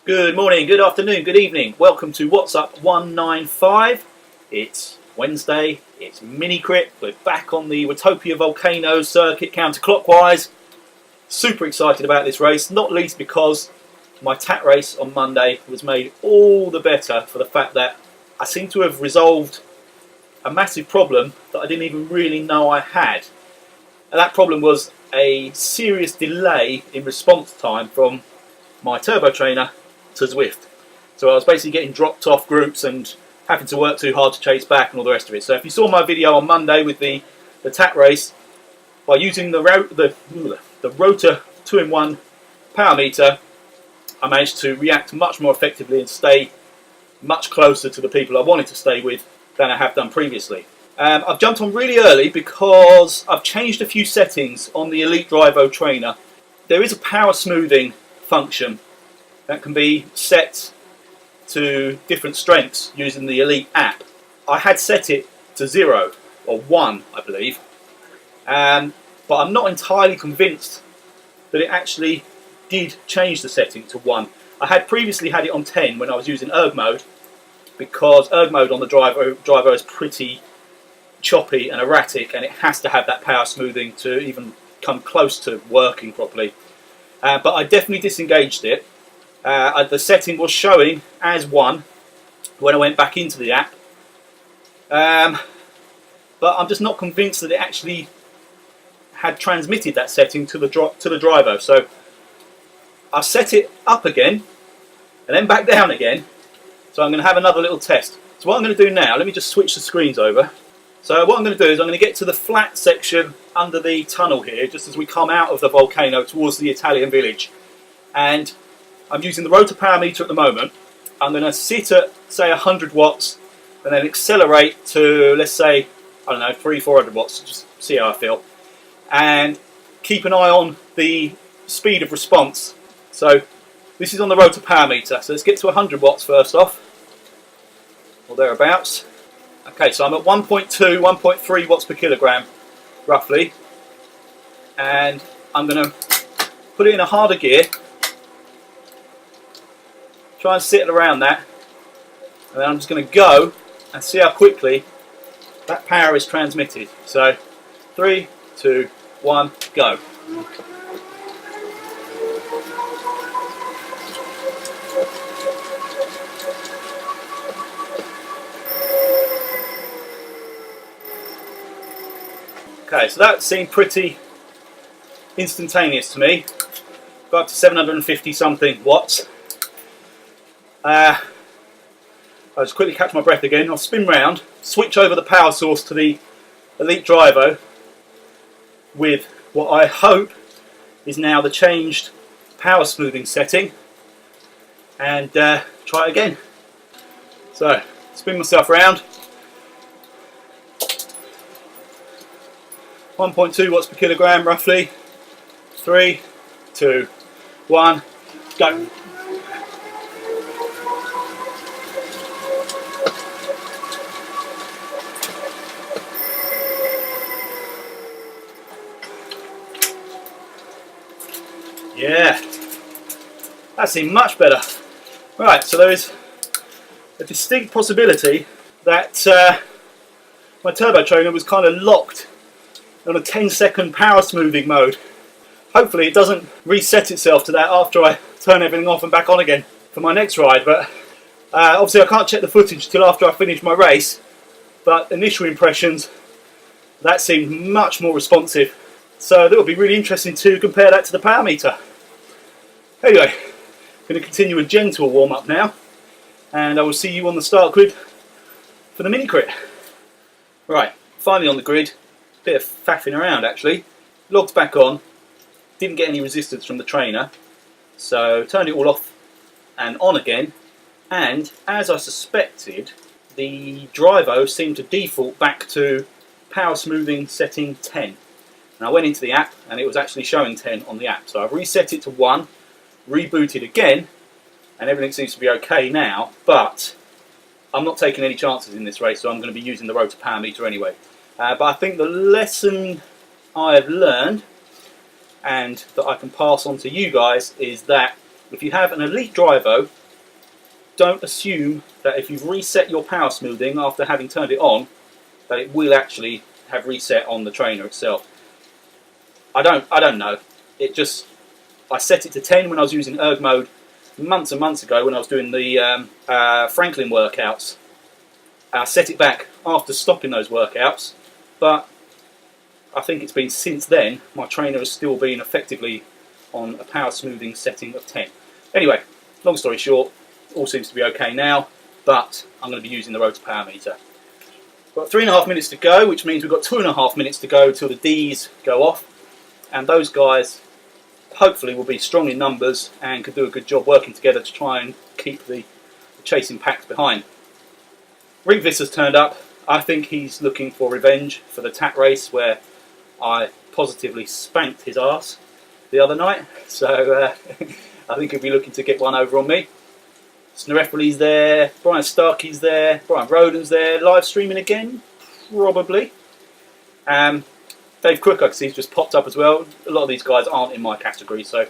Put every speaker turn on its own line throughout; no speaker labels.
Good morning, good afternoon, good evening. Welcome to What's Up 195. It's Wednesday, it's Minicrit. We're back on the Watopia Volcano circuit counterclockwise. Super excited about this race, not least because my TAT race on Monday was made all the better for the fact that I seem to have resolved a massive problem that I didn't even really know I had. And that problem was a serious delay in response time from my turbo trainer to ZWIFT. So I was basically getting dropped off groups and having to work too hard to chase back and all the rest of it. So if you saw my video on Monday with the TAT race, by using the rotor 2-in-1 power meter, I managed to react much more effectively and stay much closer to the people I wanted to stay with than I have done previously. I've jumped on really early because I've changed a few settings on the Elite Drivo trainer. There is a power smoothing function that can be set to different strengths using the Elite app. I had set it to 0 or 1, I believe, but I'm not entirely convinced that it actually did change the setting to 1. I had previously had it on 10 when I was using erg mode, because erg mode on the Drivo is pretty choppy and erratic, and it has to have that power smoothing to even come close to working properly. But I definitely disengaged it. The setting was showing as 1 when I went back into the app, but I'm just not convinced that it actually had transmitted that setting to the Drivo. So I set it up again and then back down again. So I'm going to have another little test. So what I'm going to do now, let me just switch the screens over. So what I'm going to do is I'm going to get to the flat section under the tunnel here, just as we come out of the volcano towards the Italian village. And I'm using the rotor power meter at the moment. I'm going to sit at, say, 100 watts and then accelerate to, let's say, I don't know, 300-400 watts, just see how I feel. And keep an eye on the speed of response. So this is on the rotor power meter. So let's get to 100 watts first off, or thereabouts. Okay, so I'm at 1.2, 1.3 watts per kilogram, roughly. And I'm going to put it in a harder gear. Try and sit around that, and then I'm just going to go and see how quickly that power is transmitted. So 3, 2, 1, go. Okay, so that seemed pretty instantaneous to me. Got up to 750 something watts. I'll just quickly catch my breath again. I'll spin round, switch over the power source to the Elite Drivo with what I hope is now the changed power smoothing setting, and try it again. So, spin myself round. 1.2 watts per kilogram roughly. 3, 2, 1, go. Yeah, that seemed much better. Right, so there is a distinct possibility that my turbo trainer was kind of locked on a 10-second power smoothing mode. Hopefully it doesn't reset itself to that after I turn everything off and back on again for my next ride. But obviously I can't check the footage till after I finish my race, but initial impressions, that seemed much more responsive. So that would be really interesting to compare that to the power meter. Anyway, I'm going to continue a gentle warm-up now, and I will see you on the start grid for the Minicrit. Right, finally on the grid. Bit of faffing around actually. Logged back on. Didn't get any resistance from the trainer, so turned it all off and on again. And as I suspected, the Drivo seemed to default back to power smoothing setting 10. And I went into the app and it was actually showing 10 on the app. So I've reset it to 1, rebooted again, and everything seems to be okay now. But I'm not taking any chances in this race, so I'm going to be using the rotor power meter anyway. But I think the lesson I have learned, and that I can pass on to you guys, is that If you have an Elite Drivo, don't assume that if you've reset your power smoothing after having turned it on, that it will actually have reset on the trainer itself. I don't know. I set it to 10 when I was using erg mode months and months ago when I was doing the Franklin workouts. I set it back after stopping those workouts, but I think it's been since then my trainer has still been effectively on a power smoothing setting of 10. Anyway, long story short, all seems to be okay now, but I'm going to be using the rotor power meter. We've got 3.5 minutes to go, which means we've got 2.5 minutes to go till the Ds go off, and those guys hopefully will be strong in numbers and could do a good job working together to try and keep the chasing packs behind. Ringvis has turned up. I think he's looking for revenge for the TAT race where I positively spanked his arse the other night, so I think he'll be looking to get one over on me. Snarefali's there, Brian Starkey's there, Brian Roden's there, live streaming again, probably. Dave Crook, I can see, he's just popped up as well. A lot of these guys aren't in my category, so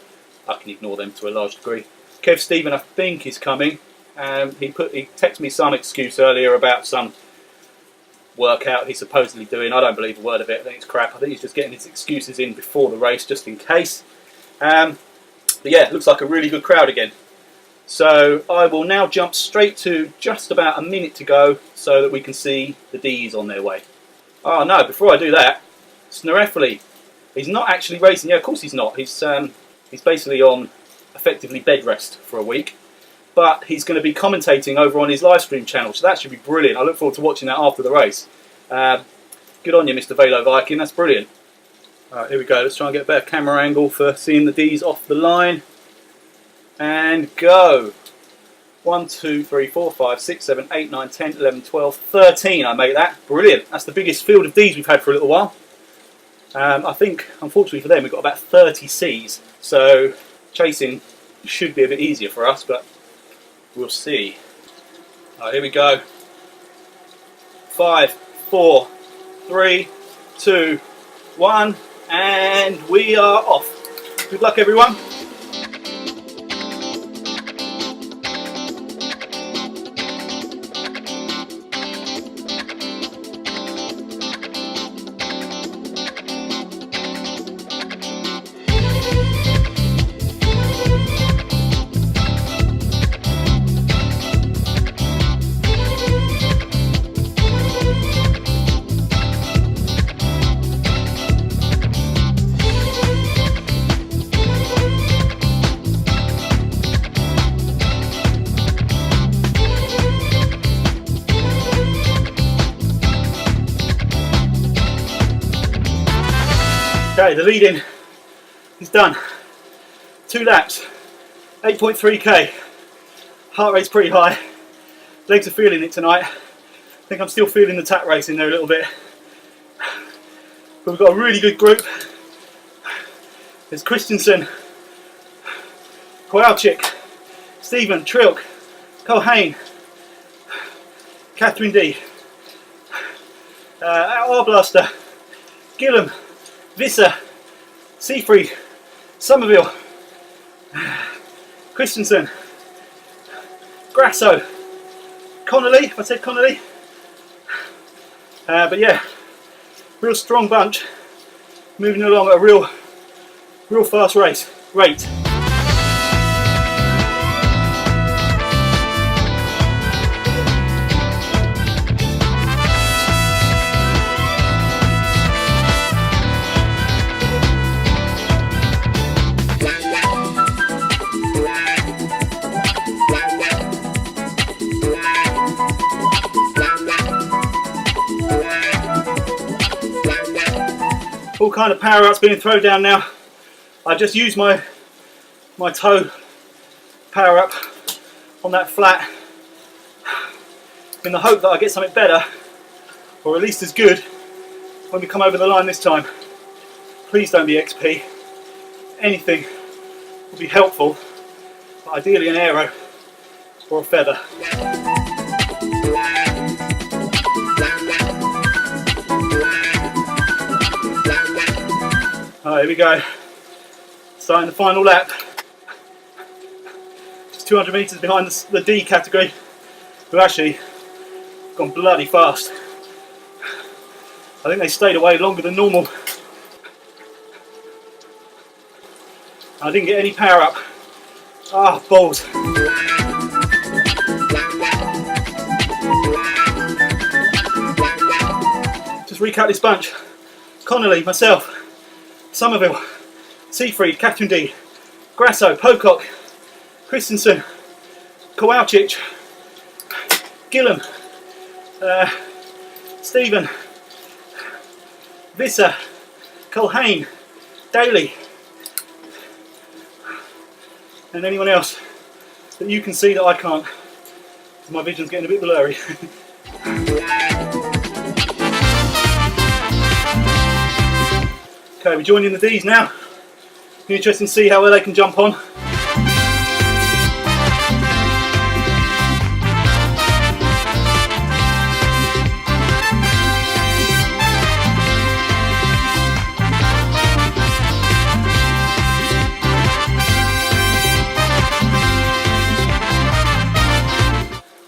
I can ignore them to a large degree. Kev Stephen, I think, is coming. He texted me some excuse earlier about some workout he's supposedly doing. I don't believe a word of it. I think it's crap. I think he's just getting his excuses in before the race, just in case. But yeah, looks like a really good crowd again. So I will now jump straight to just about a minute to go so that we can see the Ds on their way. Oh no, before I do that, Snarefali, he's not actually racing. Yeah, of course he's not. He's basically on effectively bed rest for a week. But he's going to be commentating over on his live stream channel, so that should be brilliant. I look forward to watching that after the race. Good on you, Mr. Velo Viking, that's brilliant. Alright, here we go. Let's try and get a better camera angle for seeing the Ds off the line. And go. 1, 2, 3, 4, 5, 6, 7, 8, 9, 10, 11, 12, 13 I make that. Brilliant. That's the biggest field of Ds we've had for a little while. I think, unfortunately for them, we've got about 30 Cs. So chasing should be a bit easier for us, but we'll see. Alright, here we go. 5, 4, 3, 2, 1, and we are off. Good luck, everyone. Okay, the lead-in is done. 2 laps, 8.3k. Heart rate's pretty high. Legs are feeling it tonight. I think I'm still feeling the TAT race in there a little bit. But we've got a really good group. There's Christensen, Kowalczyk, Stephen, Trilk, Culhane, Catherine D, Arblaster, Gillum, Visser, Seafried, Somerville, Christensen, Grasso, Connolly, if I said Connolly. But yeah, real strong bunch, moving along at a real fast rate. All kind of power ups being thrown down now. I just used my toe power up on that flat in the hope that I get something better, or at least as good, when we come over the line this time. Please don't be XP. Anything will be helpful, but ideally an aero or a feather. Alright, here we go. Starting the final lap. It's 200 metres behind the D category, who actually gone bloody fast. I think they stayed away longer than normal. I didn't get any power up. Ah, balls. Just recap this bunch. Connolly, myself, Somerville, Seafried, Catherine D, Grasso, Pocock, Christensen, Kowalczyk, Gillam, Stephen, Visser, Culhane, Daly, and anyone else that you can see that I can't, because my vision's getting a bit blurry. Okay, we're joining the Ds now. Be interesting to see how well they can jump on.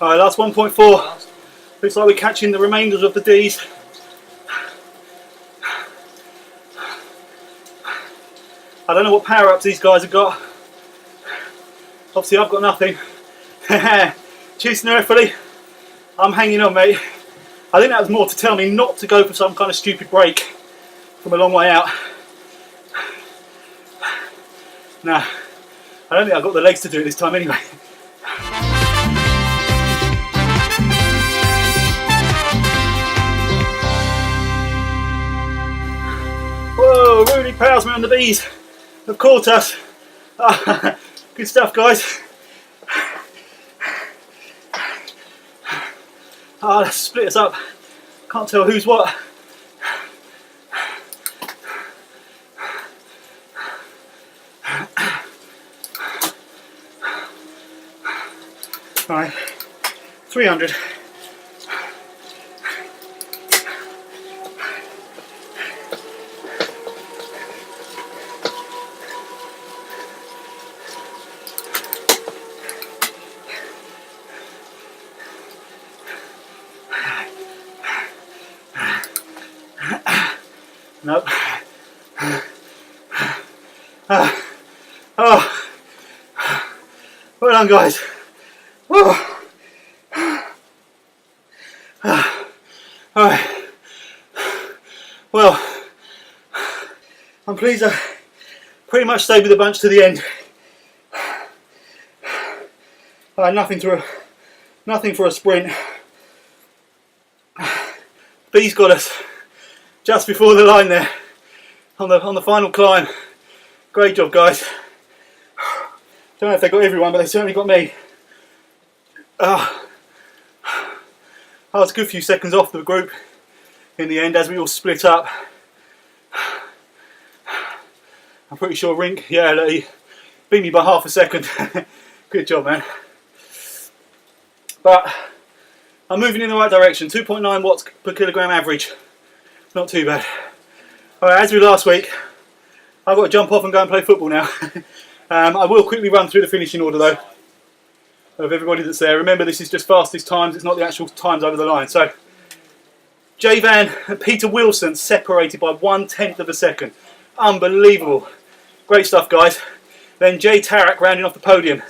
Alright, last 1.4. Looks like we're catching the remainders of the Ds. I don't know what power ups these guys have got. Obviously I've got nothing. Cheers nerfully. I'm hanging on, mate. I think that was more to tell me not to go for some kind of stupid break from a long way out. Nah, I don't think I've got the legs to do it this time anyway. Whoa, Rudy Powsman and the Bees have caught us. Good stuff, guys. Let's split us up. Can't tell who's what. Right, 300. Nope. Oh, well done, guys. Alright. Well, I'm pleased I pretty much stayed with the bunch to the end. Nothing for a sprint. B's got us just before the line there on the final climb. Great job, guys. Don't know if they got everyone, but they certainly got me. I was a good few seconds off the group in the end as we all split up. I'm pretty sure Rink, yeah, he beat me by half a second. Good job, man. But I'm moving in the right direction. 2.9 watts per kilogram average. Not too bad. Alright, as with last week, I've got to jump off and go and play football now. I will quickly run through the finishing order though of everybody that's there. Remember, this is just fastest times, it's not the actual times over the line. So J Van and Peter Wilson separated by 1/10 of a second. Unbelievable. Great stuff, guys. Then Jay Tarak rounding off the podium.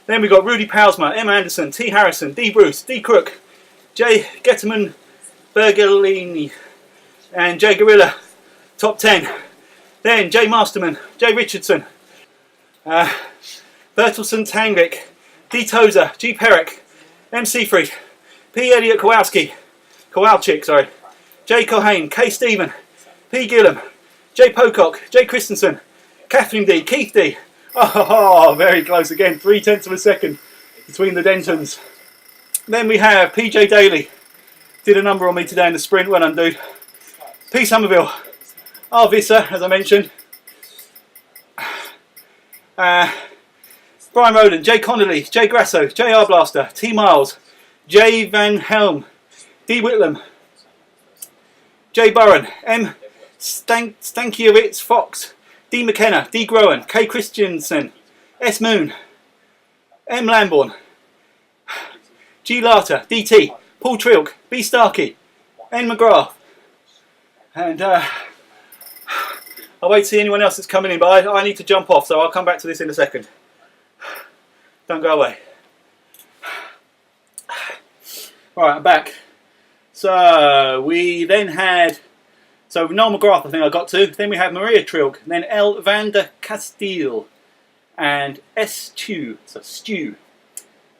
Then we got Rudy Powsma, M Anderson, T Harrison, D Bruce, D Crook, Jay Getterman Bergolini and Jay Gorilla, top 10. Then Jay Masterman, Jay Richardson, Bertelson Tangvik, D Tozer, G Perrick, M Seafried, P Elliot Kowalczyk, sorry, J Culhane, K Stephen, P Gillam, J Pocock, J Christensen, Catherine D, Keith D. Oh, very close again, 0.3 of a second between the Dentons. Then we have PJ Daly, did a number on me today in the sprint, well done, dude. P Somerville, R Visser, as I mentioned, Brian Rowland, J Connolly, J Grasso, J R Blaster, T Miles, J Van Helm, D Whitlam, J Burren, M Stankiewicz Fox, D McKenna, D Groen, K Christiansen, S Moon, M. Lambourne, G. Larter, DT, Paul Trilk, B. Starkey, N. McGrath, and I'll wait to see anyone else that's coming in, but I need to jump off, so I'll come back to this in a second. Don't go away. Right, I'm back. So we then had, Noel McGrath I think I got to, then we had Maria Trilk, then L. Vander Castile, and S. Stew, so Stew.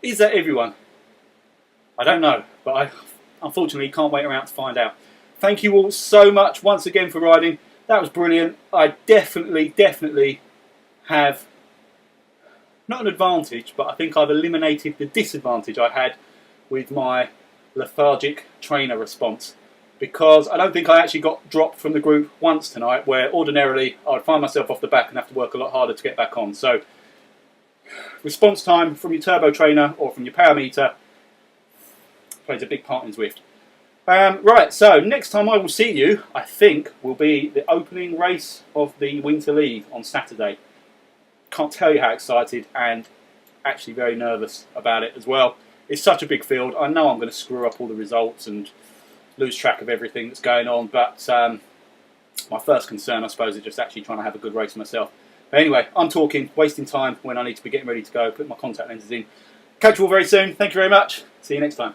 Is that everyone? I don't know, but I unfortunately can't wait around to find out. Thank you all so much once again for riding. That was brilliant. I definitely have not an advantage, but I think I've eliminated the disadvantage I had with my lethargic trainer response, because I don't think I actually got dropped from the group once tonight, where ordinarily I would find myself off the back and have to work a lot harder to get back on. So response time from your turbo trainer or from your power meter plays a big part in ZWIFT. Right, so next time I will see you, I think, will be the opening race of the Winter League on Saturday. Can't tell you how excited and actually very nervous about it as well. It's such a big field. I know I'm going to screw up all the results and lose track of everything that's going on, but my first concern, I suppose, is just actually trying to have a good race myself. But anyway, I'm talking, wasting time when I need to be getting ready to go, put my contact lenses in. Catch you all very soon. Thank you very much. See you next time.